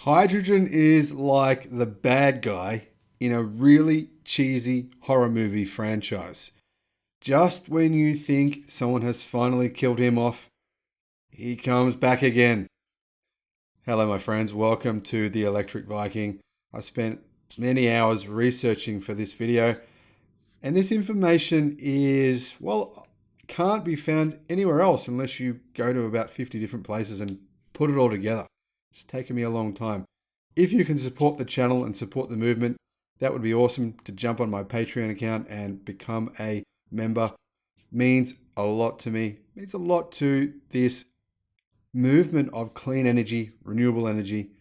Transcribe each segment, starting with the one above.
Hydrogen is like the bad guy in a really cheesy horror movie franchise. Just when you think someone has finally killed him off, he comes back again. Hello, my friends. Welcome to the Electric Viking. I spent many hours researching for this video, and this information can't be found anywhere else unless you go to about 50 different places and put it all together. It's taken me a long time. If you can support the channel and support the movement, that would be awesome. To jump on my Patreon account and become a member means a lot to me. It means a lot to this movement of clean energy, renewable energy,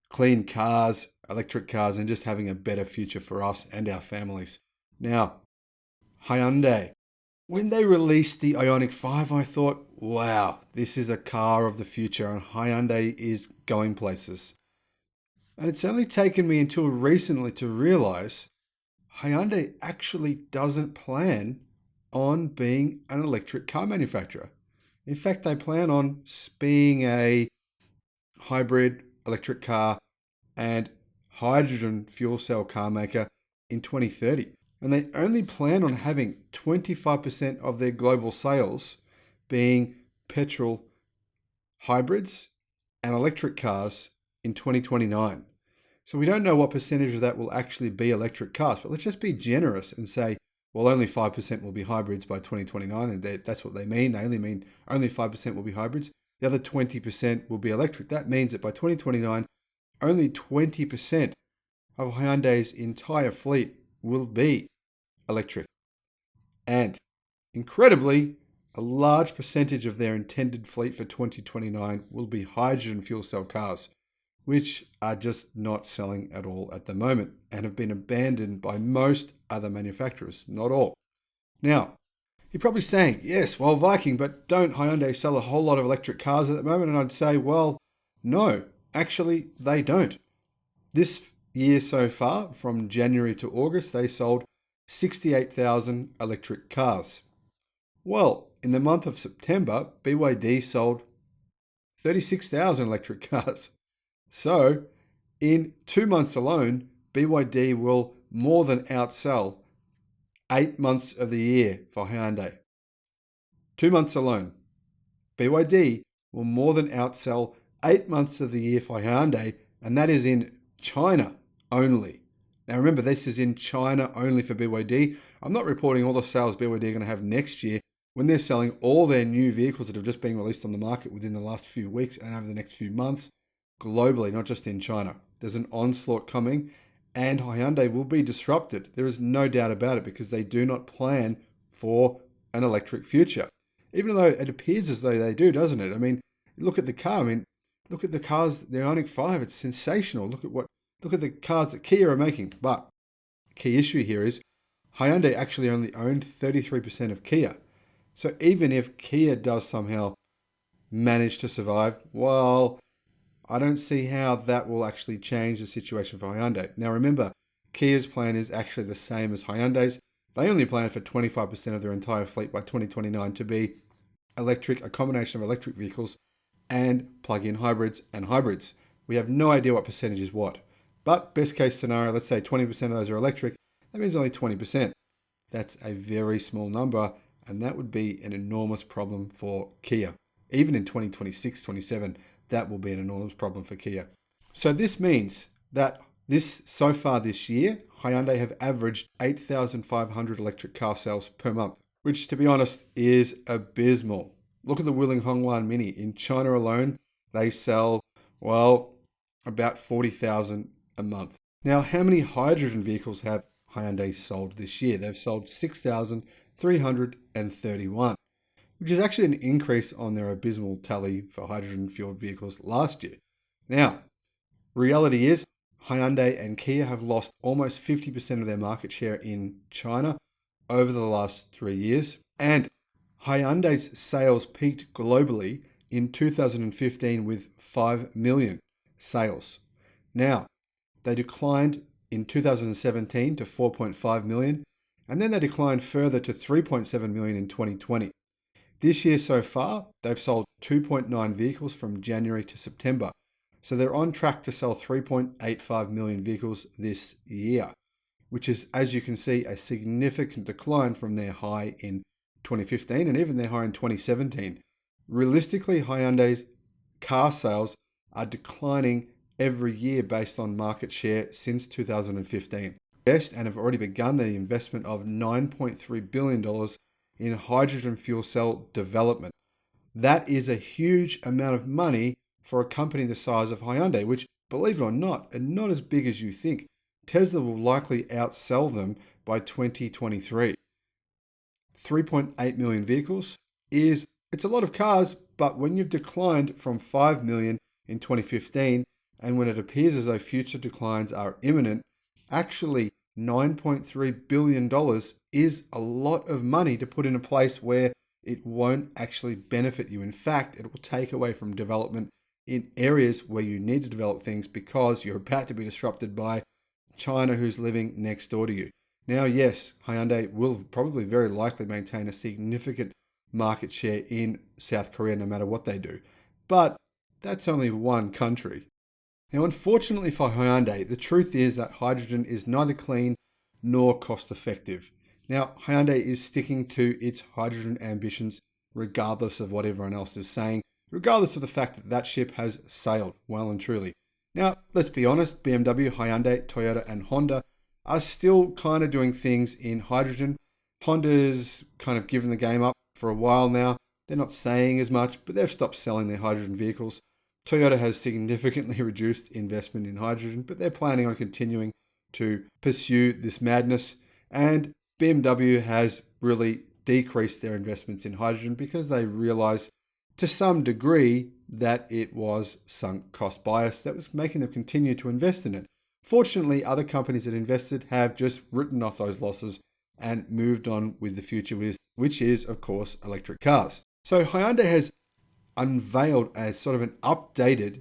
clean cars, electric cars, and just having a better future for us and our families. Now, Hyundai. When they released the Ioniq 5, I thought, wow, this is a car of the future, and Hyundai is going places. And it's only taken me until recently to realize Hyundai actually doesn't plan on being an electric car manufacturer. In fact, they plan on being a hybrid electric car and hydrogen fuel cell car maker in 2030. And they only plan on having 25% of their global sales being petrol hybrids and electric cars in 2029. So we don't know what percentage of that will actually be electric cars, but let's just be generous and say, well, only 5% will be hybrids by 2029, and that's what they mean. They only mean only 5% will be hybrids. The other 20% will be electric. That means that by 2029, only 20% of Hyundai's entire fleet will be electric. And incredibly, a large percentage of their intended fleet for 2029 will be hydrogen fuel cell cars, which are just not selling at all at the moment and have been abandoned by most other manufacturers, not all. Now, you're probably saying, yes, well, Viking, but don't Hyundai sell a whole lot of electric cars at the moment? And I'd say, well, no, actually, they don't. This year so far, from January to August, they sold 68,000 electric cars. Well, in the month of September, BYD sold 36,000 electric cars. So, in 2 months alone, BYD will more than outsell 8 months of the year for Hyundai. 2 months alone, BYD will more than outsell 8 months of the year for Hyundai, and that is in China only. Now remember, this is in China only for BYD. I'm not reporting all the sales BYD are going to have next year when they're selling all their new vehicles that have just been released on the market within the last few weeks and over the next few months globally, not just in China. There's an onslaught coming, and Hyundai will be disrupted. There is no doubt about it, because they do not plan for an electric future. Even though it appears as though they do, doesn't it? I mean, look at the car. Look at the cars, the Ioniq 5. It's sensational. Look at the cars that Kia are making. But the key issue here is Hyundai actually only owned 33% of Kia. So even if Kia does somehow manage to survive, well, I don't see how that will actually change the situation for Hyundai. Now remember, Kia's plan is actually the same as Hyundai's. They only plan for 25% of their entire fleet by 2029 to be electric, a combination of electric vehicles and plug-in hybrids and hybrids. We have no idea what percentage is what. But best case scenario, let's say 20% of those are electric. That means only 20%. That's a very small number, and that would be an enormous problem for Kia. Even in 2026, 27, that will be an enormous problem for Kia. So this means that so far this year, Hyundai have averaged 8,500 electric car sales per month, which, to be honest, is abysmal. Look at the Wuling Hongwan Mini. In China alone, they sell, about 40,000 a month. Now, how many hydrogen vehicles have Hyundai sold this year? They've sold 6,331, which is actually an increase on their abysmal tally for hydrogen-fueled vehicles last year. Now, reality is Hyundai and Kia have lost almost 50% of their market share in China over the last 3 years, and Hyundai's sales peaked globally in 2015 with 5 million sales. Now, they declined in 2017 to 4.5 million, and then they declined further to 3.7 million in 2020. This year so far, they've sold 2.9 vehicles from January to September. So they're on track to sell 3.85 million vehicles this year, which is, as you can see, a significant decline from their high in 2015 and even their high in 2017. Realistically, Hyundai's car sales are declining every year based on market share since 2015. And have already begun the investment of $9.3 billion in hydrogen fuel cell development. That is a huge amount of money for a company the size of Hyundai, which, believe it or not, are not as big as you think. Tesla will likely outsell them by 2023. 3.8 million vehicles it's a lot of cars, but when you've declined from 5 million in 2015, and when it appears as though future declines are imminent, actually $9.3 billion is a lot of money to put in a place where it won't actually benefit you. In fact, it will take away from development in areas where you need to develop things because you're about to be disrupted by China, who's living next door to you. Now, yes, Hyundai will probably very likely maintain a significant market share in South Korea no matter what they do. But that's only one country. Now, unfortunately for Hyundai, the truth is that hydrogen is neither clean nor cost effective. Now, Hyundai is sticking to its hydrogen ambitions regardless of what everyone else is saying, regardless of the fact that that ship has sailed well and truly. Now, let's be honest, BMW, Hyundai, Toyota, and Honda are still kind of doing things in hydrogen. Honda's kind of given the game up for a while now. They're not saying as much, but they've stopped selling their hydrogen vehicles. Toyota has significantly reduced investment in hydrogen, but they're planning on continuing to pursue this madness. And BMW has really decreased their investments in hydrogen because they realize to some degree that it was sunk cost bias that was making them continue to invest in it. Fortunately, other companies that invested have just written off those losses and moved on with the future, which is, of course, electric cars. So Hyundai has unveiled as sort of an updated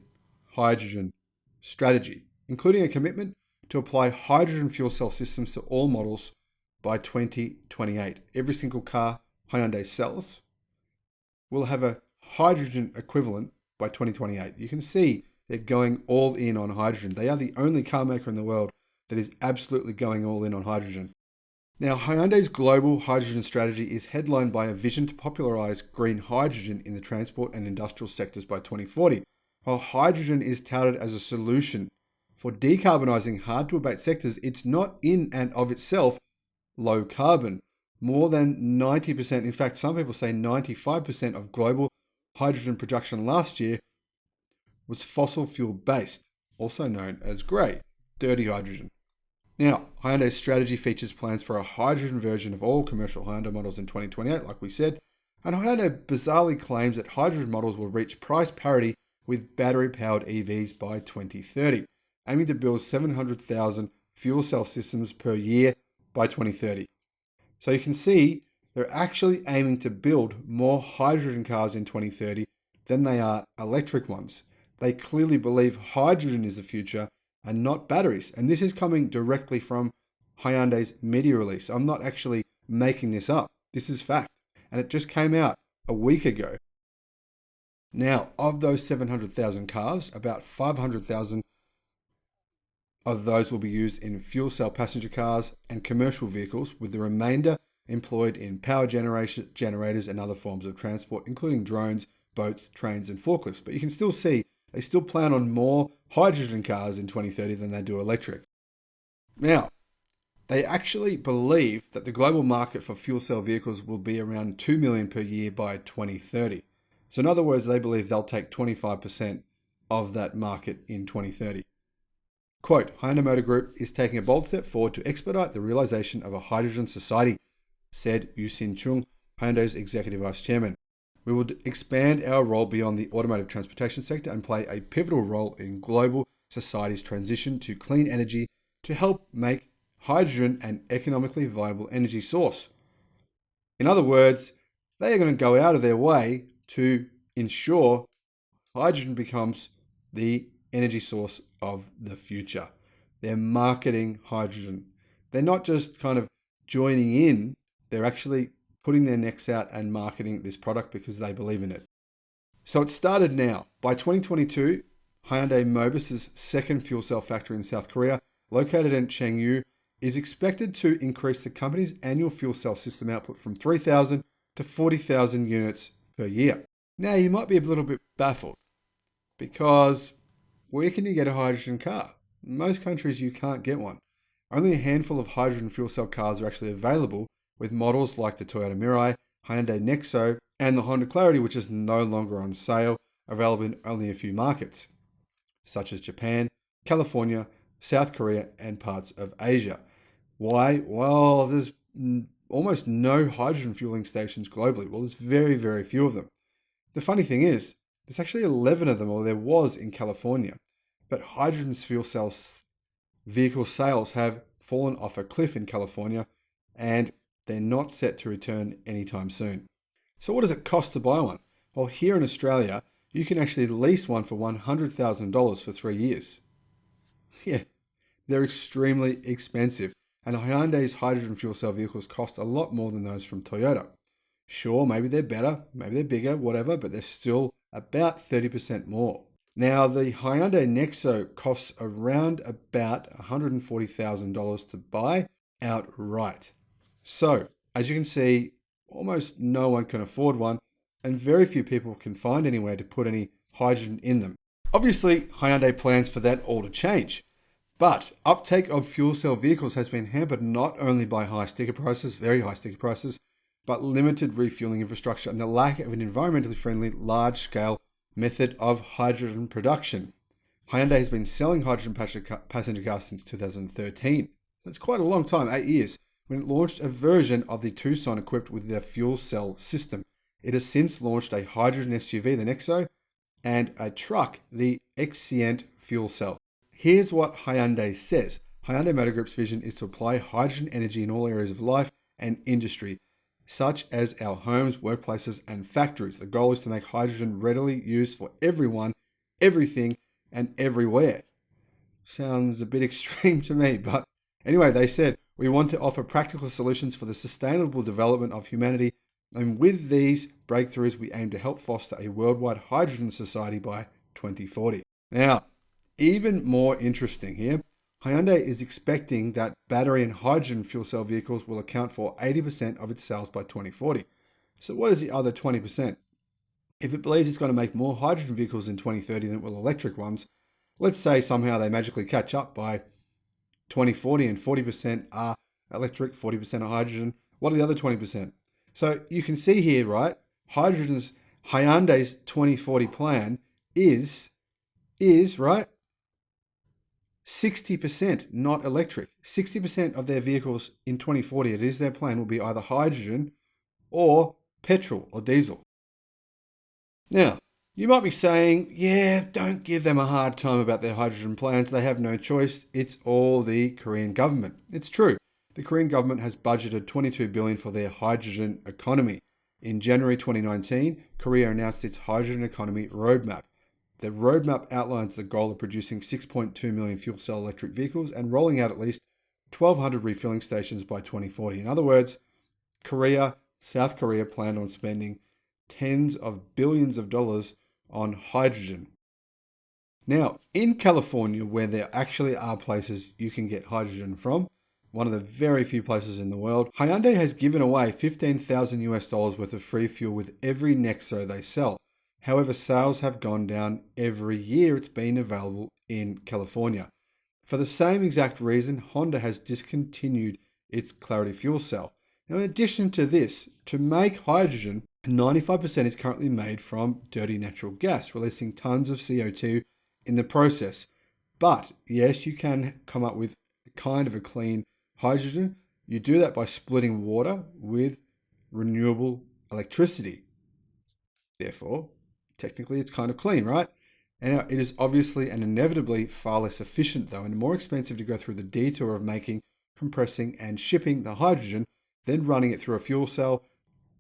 hydrogen strategy, including a commitment to apply hydrogen fuel cell systems to all models by 2028. Every single car Hyundai sells will have a hydrogen equivalent by 2028. You can see they're going all in on hydrogen. They are the only car maker in the world that is absolutely going all in on hydrogen. Now, Hyundai's global hydrogen strategy is headlined by a vision to popularize green hydrogen in the transport and industrial sectors by 2040. While hydrogen is touted as a solution for decarbonizing hard-to-abate sectors, it's not in and of itself low carbon. More than 90%, in fact, some people say 95% of global hydrogen production last year was fossil fuel based, also known as grey, dirty hydrogen. Now, Hyundai's strategy features plans for a hydrogen version of all commercial Hyundai models in 2028, like we said, and Hyundai bizarrely claims that hydrogen models will reach price parity with battery-powered EVs by 2030, aiming to build 700,000 fuel cell systems per year by 2030. So you can see they're actually aiming to build more hydrogen cars in 2030 than they are electric ones. They clearly believe hydrogen is the future and not batteries. And this is coming directly from Hyundai's media release. I'm not actually making this up. This is fact. And it just came out a week ago. Now, of those 700,000 cars, about 500,000 of those will be used in fuel cell passenger cars and commercial vehicles, with the remainder employed in power generators and other forms of transport, including drones, boats, trains, and forklifts. But you can still see they still plan on more hydrogen cars in 2030 than they do electric. Now, they actually believe that the global market for fuel cell vehicles will be around 2 million per year by 2030. So in other words, they believe they'll take 25% of that market in 2030. Quote, Hyundai Motor Group is taking a bold step forward to expedite the realization of a hydrogen society, said Yu-Sin Chung, Hyundai's executive vice chairman. We will expand our role beyond the automotive transportation sector and play a pivotal role in global society's transition to clean energy to help make hydrogen an economically viable energy source. In other words, they are going to go out of their way to ensure hydrogen becomes the energy source of the future. They're marketing hydrogen. They're not just kind of joining in, they're actually putting their necks out and marketing this product because they believe in it. So it started now. By 2022, Hyundai Mobis's second fuel cell factory in South Korea, located in Chengdu, is expected to increase the company's annual fuel cell system output from 3,000 to 40,000 units per year. Now, you might be a little bit baffled because where can you get a hydrogen car? In most countries, you can't get one. Only a handful of hydrogen fuel cell cars are actually available, with models like the Toyota Mirai, Hyundai Nexo, and the Honda Clarity, which is no longer on sale, available in only a few markets, such as Japan, California, South Korea, and parts of Asia. Why? Well, there's almost no hydrogen fueling stations globally. Well, there's very, very few of them. The funny thing is, there's actually 11 of them, or there was in California, but hydrogen fuel cell vehicle sales have fallen off a cliff in California, and they're not set to return anytime soon. So what does it cost to buy one? Well, here in Australia, you can actually lease one for $100,000 for 3 years. Yeah, they're extremely expensive, and Hyundai's hydrogen fuel cell vehicles cost a lot more than those from Toyota. Sure, maybe they're better, maybe they're bigger, whatever, but they're still about 30% more. Now, the Hyundai Nexo costs around about $140,000 to buy outright. So, as you can see, almost no one can afford one, and very few people can find anywhere to put any hydrogen in them. Obviously, Hyundai plans for that all to change. But uptake of fuel cell vehicles has been hampered not only by high sticker prices, very high sticker prices, but limited refueling infrastructure and the lack of an environmentally friendly, large-scale method of hydrogen production. Hyundai has been selling hydrogen passenger cars since 2013. That's quite a long time, 8 years, when it launched a version of the Tucson equipped with their fuel cell system. It has since launched a hydrogen SUV, the Nexo, and a truck, the Xcient fuel cell. Here's what Hyundai says. Hyundai Motor Group's vision is to apply hydrogen energy in all areas of life and industry, such as our homes, workplaces, and factories. The goal is to make hydrogen readily used for everyone, everything, and everywhere. Sounds a bit extreme to me, but anyway, they said, we want to offer practical solutions for the sustainable development of humanity, and with these breakthroughs, we aim to help foster a worldwide hydrogen society by 2040. Now, even more interesting here, Hyundai is expecting that battery and hydrogen fuel cell vehicles will account for 80% of its sales by 2040. So what is the other 20%? If it believes it's going to make more hydrogen vehicles in 2030 than it will electric ones, let's say somehow they magically catch up by 2040 and 40% are electric, 40% are hydrogen. What are the other 20%? So you can see here, right? Hyundai's 2040 plan is right, 60% not electric. 60% of their vehicles in 2040, it is their plan, will be either hydrogen or petrol or diesel. Now, you might be saying, yeah, don't give them a hard time about their hydrogen plans. They have no choice. It's all the Korean government. It's true. The Korean government has budgeted $22 billion for their hydrogen economy. In January 2019, Korea announced its hydrogen economy roadmap. The roadmap outlines the goal of producing 6.2 million fuel cell electric vehicles and rolling out at least 1,200 refilling stations by 2040. In other words, South Korea planned on spending tens of billions of dollars on hydrogen. Now, in California, where there actually are places you can get hydrogen from, one of the very few places in the world, Hyundai has given away $15,000 worth of free fuel with every Nexo they sell. However, sales have gone down every year it's been available in California. For the same exact reason, Honda has discontinued its Clarity fuel cell. Now, in addition to this, to make hydrogen, 95% is currently made from dirty natural gas, releasing tons of CO2 in the process. But yes, you can come up with kind of a clean hydrogen. You do that by splitting water with renewable electricity. Therefore, technically it's kind of clean, right? And it is obviously and inevitably far less efficient though, and more expensive to go through the detour of making, compressing, and shipping the hydrogen, then running it through a fuel cell,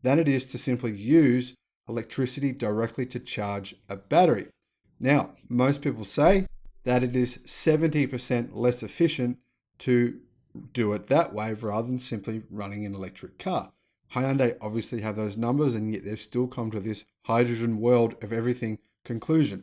than it is to simply use electricity directly to charge a battery. Now, most people say that it is 70% less efficient to do it that way rather than simply running an electric car. Hyundai obviously have those numbers, and yet they've still come to this hydrogen world of everything conclusion.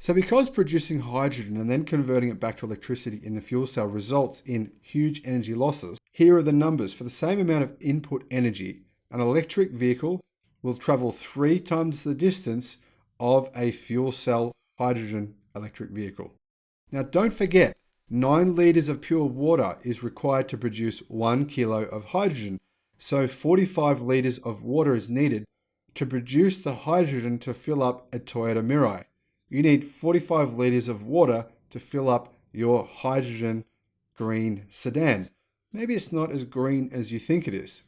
So because producing hydrogen and then converting it back to electricity in the fuel cell results in huge energy losses, here are the numbers. For the same amount of input energy, an electric vehicle will travel 3 times the distance of a fuel cell hydrogen electric vehicle. Now don't forget, 9 litres of pure water is required to produce 1 kilo of hydrogen. So 45 litres of water is needed to produce the hydrogen to fill up a Toyota Mirai. You need 45 litres of water to fill up your hydrogen green sedan. Maybe it's not as green as you think it is.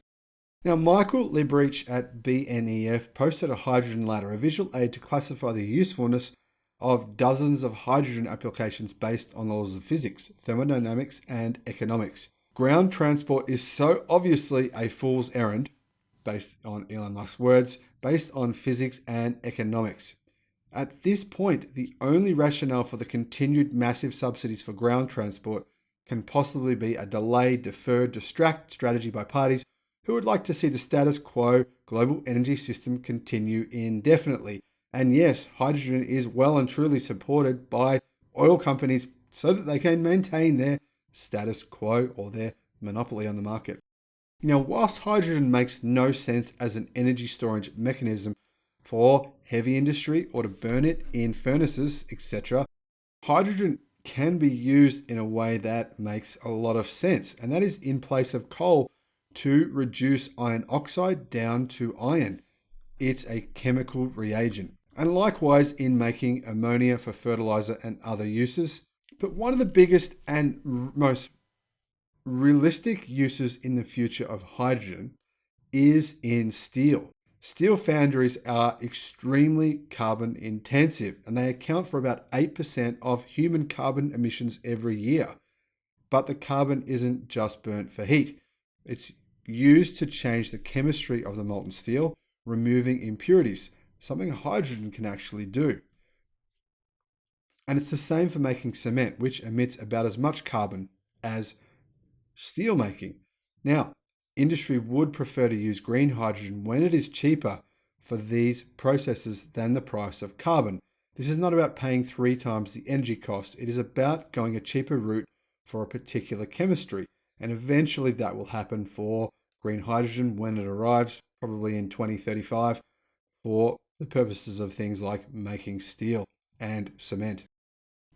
Now, Michael Librich at BNEF posted a hydrogen ladder, a visual aid to classify the usefulness of dozens of hydrogen applications based on laws of physics, thermodynamics, and economics. Ground transport is so obviously a fool's errand, based on Elon Musk's words, based on physics and economics. At this point, the only rationale for the continued massive subsidies for ground transport can possibly be a delay, defer, distract strategy by parties who would like to see the status quo global energy system continue indefinitely. And yes, hydrogen is well and truly supported by oil companies so that they can maintain their status quo or their monopoly on the market. Now, whilst hydrogen makes no sense as an energy storage mechanism for heavy industry or to burn it in furnaces, etc., hydrogen can be used in a way that makes a lot of sense, and that is in place of coal to reduce iron oxide down to iron. It's a chemical reagent. And likewise in making ammonia for fertilizer and other uses. But one of the biggest and most realistic uses in the future of hydrogen is in steel. Steel foundries are extremely carbon intensive and they account for about 8% of human carbon emissions every year. But the carbon isn't just burnt for heat. It's used to change the chemistry of the molten steel, removing impurities, something hydrogen can actually do. And it's the same for making cement, which emits about as much carbon as steel making. Now, industry would prefer to use green hydrogen when it is cheaper for these processes than the price of carbon. This is not about paying 3 times the energy cost. It is about going a cheaper route for a particular chemistry. And eventually that will happen for green hydrogen when it arrives, probably in 2035, for the purposes of things like making steel and cement.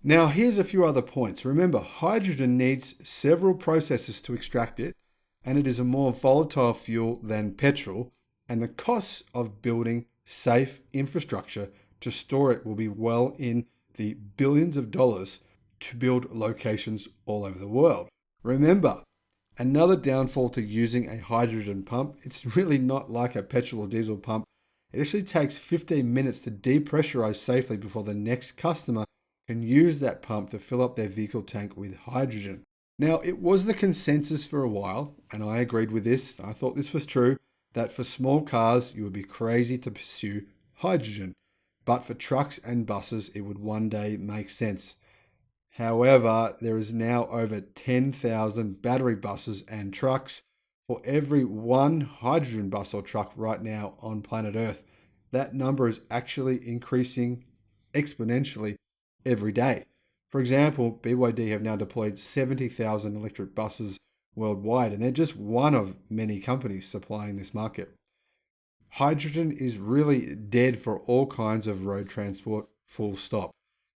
Now, here's a few other points. Remember, hydrogen needs several processes to extract it, and it is a more volatile fuel than petrol, and the costs of building safe infrastructure to store it will be well in the billions of dollars to build locations all over the world. Remember, another downfall to using a hydrogen pump, it's really not like a petrol or diesel pump. It actually takes 15 minutes to depressurize safely before the next customer can use that pump to fill up their vehicle tank with hydrogen. Now, it was the consensus for a while, and I agreed with this, I thought this was true, that for small cars, you would be crazy to pursue hydrogen. But for trucks and buses, it would one day make sense. However, there is now over 10,000 battery buses and trucks for every one hydrogen bus or truck right now on planet Earth. That number is actually increasing exponentially every day. For example, BYD have now deployed 70,000 electric buses worldwide, and they're just one of many companies supplying this market. Hydrogen is really dead for all kinds of road transport, full stop.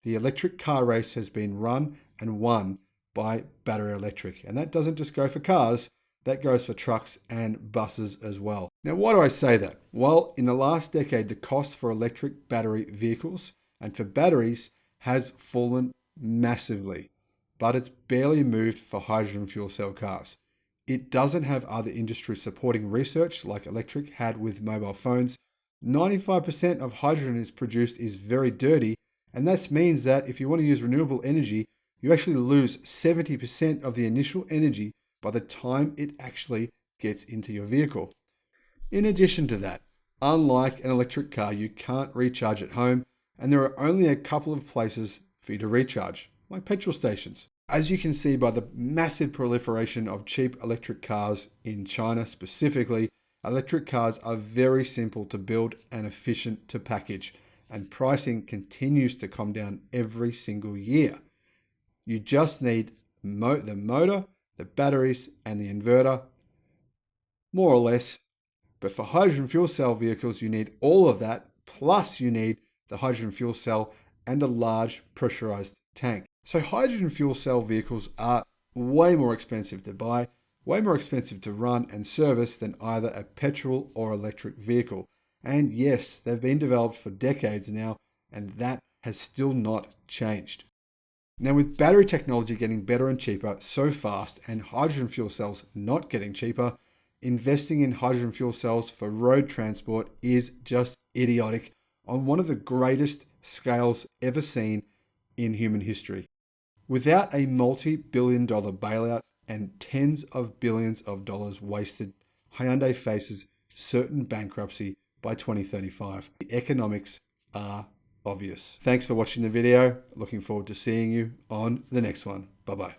The electric car race has been run and won by battery electric, and that doesn't just go for cars, that goes for trucks and buses as well. Now, why do I say that? Well, in the last decade, the cost for electric battery vehicles and for batteries has fallen massively, but it's barely moved for hydrogen fuel cell cars. It doesn't have other industries supporting research like electric had with mobile phones. 95% of hydrogen is produced is very dirty, and that means that if you want to use renewable energy, you actually lose 70% of the initial energy by the time it actually gets into your vehicle. In addition to that, unlike an electric car, you can't recharge at home, and there are only a couple of places for you to recharge, like petrol stations. As you can see by the massive proliferation of cheap electric cars in China specifically, electric cars are very simple to build and efficient to package. and pricing continues to come down every single year. You just need the motor, the batteries, and the inverter, more or less. But for hydrogen fuel cell vehicles, you need all of that, plus you need the hydrogen fuel cell and a large pressurized tank. So hydrogen fuel cell vehicles are way more expensive to buy, way more expensive to run and service than either a petrol or electric vehicle. And yes, they've been developed for decades now, and that has still not changed. Now, with battery technology getting better and cheaper so fast, and hydrogen fuel cells not getting cheaper, investing in hydrogen fuel cells for road transport is just idiotic on one of the greatest scales ever seen in human history. Without a multi-billion-dollar bailout and tens of billions of dollars wasted, Hyundai faces certain bankruptcy by 2035. The economics are obvious. Thanks for watching the video. Looking forward to seeing you on the next one. Bye-bye.